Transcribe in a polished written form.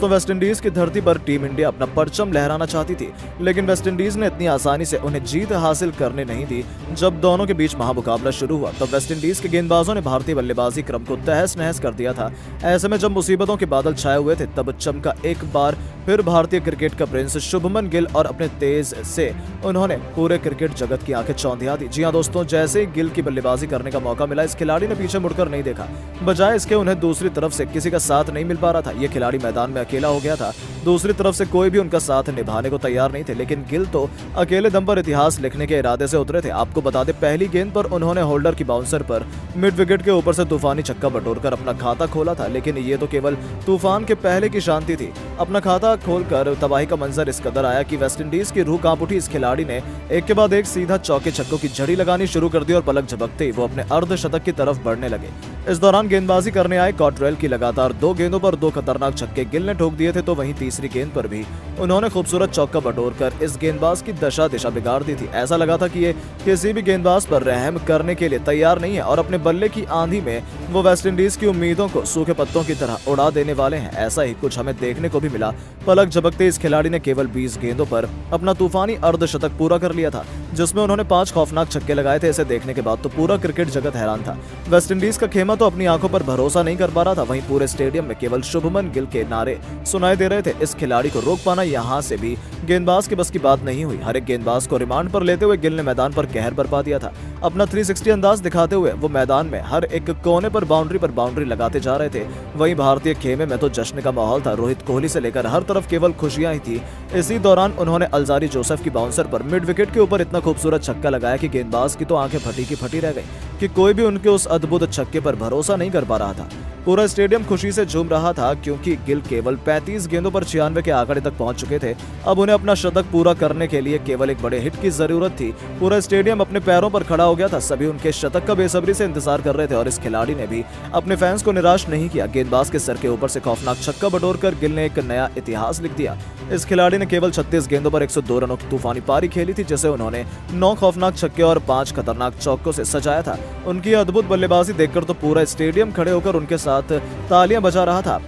दोस्तों, वेस्टइंडीज की धरती पर टीम इंडिया अपना परचम लहराना चाहती थी, लेकिन वेस्टइंडीज ने इतनी आसानी से उन्हें जीत हासिल करने नहीं दी। जब दोनों के बीच महामुकाबला शुरू हुआ तब वेस्टइंडीज के गेंदबाजों ने भारतीय बल्लेबाजी क्रम को तहस नहस कर दिया था। ऐसे में जब मुसीबतों के बादल छाए हुए थे तब चमका एक बार फिर भारतीय क्रिकेट का प्रिंस शुभमन गिल और अपने तेज से उन्होंने पूरे क्रिकेट जगत की आंखें चौंधिया दी। जी हां दोस्तों, जैसे ही गिल की बल्लेबाजी करने का मौका मिला, इस खिलाड़ी ने पीछे मुड़कर नहीं देखा। बजाय इसके उन्हें दूसरी तरफ से किसी का साथ नहीं मिल पा रहा था। ये खिलाड़ी मैदान में अकेला हो गया था। दूसरी तरफ से कोई भी उनका साथ निभाने को तैयार नहीं थे, लेकिन गिल तो अकेले दम पर इतिहास लिखने के इरादे से उतरे थे। आपको बता दें, पहली गेंद पर उन्होंने होल्डर की बाउंसर पर मिड विकेट के ऊपर से तूफानी छक्का बटोरकर अपना खाता खोला था। लेकिन ये तो केवल तूफान के पहले की शांति थी। अपना खाता खोलकर तबाही का मंजर इस कदर आया कि वेस्टइंडीज की रूह कांप उठी। इस खिलाड़ी ने एक के बाद एक सीधा चौके छक्कों की झड़ी लगानी शुरू कर दी और पलक झपकते ही वो अपने अर्धशतक की तरफ बढ़ने लगे। इस दौरान गेंदबाजी करने आए कॉटरेल की लगातार 2 गेंदों पर 2 खतरनाक छक्के गिल ने ठोक दिए थे, तो वहीं तीसरी गेंद पर भी उन्होंने खूबसूरत चौका बटोरकर इस गेंदबाज की दिशा बिगाड़ दी थी। ऐसा लगा था कि ये किसी भी गेंदबाज पर रहम करने के लिए तैयार नहीं है और अपने बल्ले की आंधी में वो वेस्टइंडीज की उम्मीदों को सूखे पत्तों की तरह उड़ा देने वाले हैं। ऐसा ही कुछ हमें देखने को भी मिला। पलक झपकते इस खिलाड़ी ने केवल 20 गेंदों पर अपना तूफानी अर्धशतक पूरा कर लिया था, जिसमें उन्होंने 5 खौफनाक छक्के लगाए थे। इसे देखने के बाद तो पूरा क्रिकेट जगत हैरान था। वेस्टइंडीज का खेमा तो अपनी आंखों पर भरोसा नहीं कर पा रहा था। वहीं पूरे स्टेडियम में केवल शुभमन गिल के नारे सुनाई दे रहे थे। इस खिलाड़ी को रोक पाना यहां से भी गेंदबाज की बस की बात नहीं हुई। हर एक गेंदबाज को रिमांड पर लेते हुए गिल ने मैदान पर कहर बरपा दिया था। अपना 360 अंदाज दिखाते हुए वो मैदान में हर एक कोने पर बाउंड्री लगाते जा रहे थे। वहीं भारतीय खेमे में तो जश्न का माहौल था। रोहित कोहली से लेकर हर तरफ केवल खुशियां ही थी। इसी दौरान उन्होंने अल्जारी जोसेफ की बाउंसर पर मिड विकेट के ऊपर इतना खूबसूरत छक्का लगाया कि गेंदबाज की तो आंखें फटी की फटी रह गई कि कोई भी उनके उस अद्भुत छक्के पर भरोसा नहीं कर पा रहा था। पूरा स्टेडियम खुशी से झूम रहा था क्योंकि गिल केवल 35 गेंदों पर 96 के आंकड़े तक पहुंच चुके थे। अब उन्हें अपना शतक पूरा करने के लिए केवल एक बड़े हिट की जरूरत थी। पूरा स्टेडियम अपने पैरों पर खड़ा हो गया था। सभी उनके शतक का बेसब्री से इंतजार कर रहे थे और इस खिलाड़ी ने भी अपने फैंस को निराश नहीं किया। गेंदबाज के सर के ऊपर से खौफनाक छक्का बटोरकर गिल ने एक नया इतिहास लिख दिया। इस खिलाड़ी ने केवल 36 गेंदों पर 102 रनों की तूफानी पारी खेली थी, जिसे उन्होंने 9 खौफनाक छक्के और 5 खतरनाक चौकों से सजाया था। उनकी अद्भुत बल्लेबाजी देखकर तो पूरा स्टेडियम खड़े होकर उनके साथ तालियां बजा रहा था।